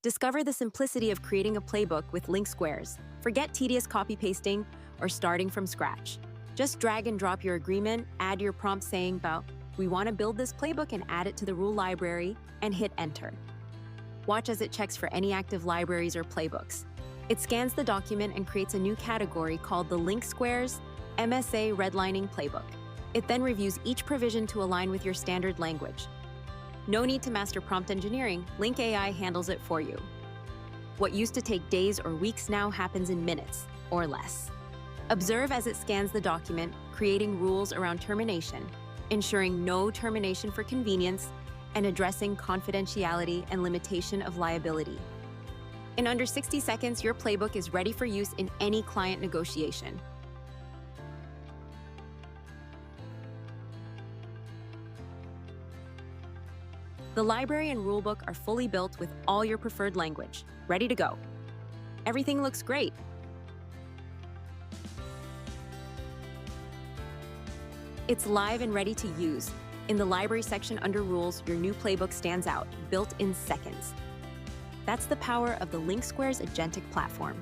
Discover the simplicity of creating a playbook with LinkSquares. Forget tedious copy-pasting or starting from scratch. Just drag and drop your agreement, add your prompt saying about, "We want to build this playbook," and add it to the rule library, and hit enter. Watch as it checks for any active libraries or playbooks. It scans the document and creates a new category called the LinkSquares MSA Redlining Playbook. It then reviews each provision to align with your standard language. No need to master prompt engineering, LinkAI handles it for you. What used to take days or weeks now happens in minutes or less. Observe as it scans the document, creating rules around termination, ensuring no termination for convenience, and addressing confidentiality and limitation of liability. In under 60 seconds, your playbook is ready for use in any client negotiation. The library and rulebook are fully built with all your preferred language, ready to go. Everything looks great. It's live and ready to use. In the library section under rules, your new playbook stands out, built in seconds. That's the power of the LinkSquares Agentic platform.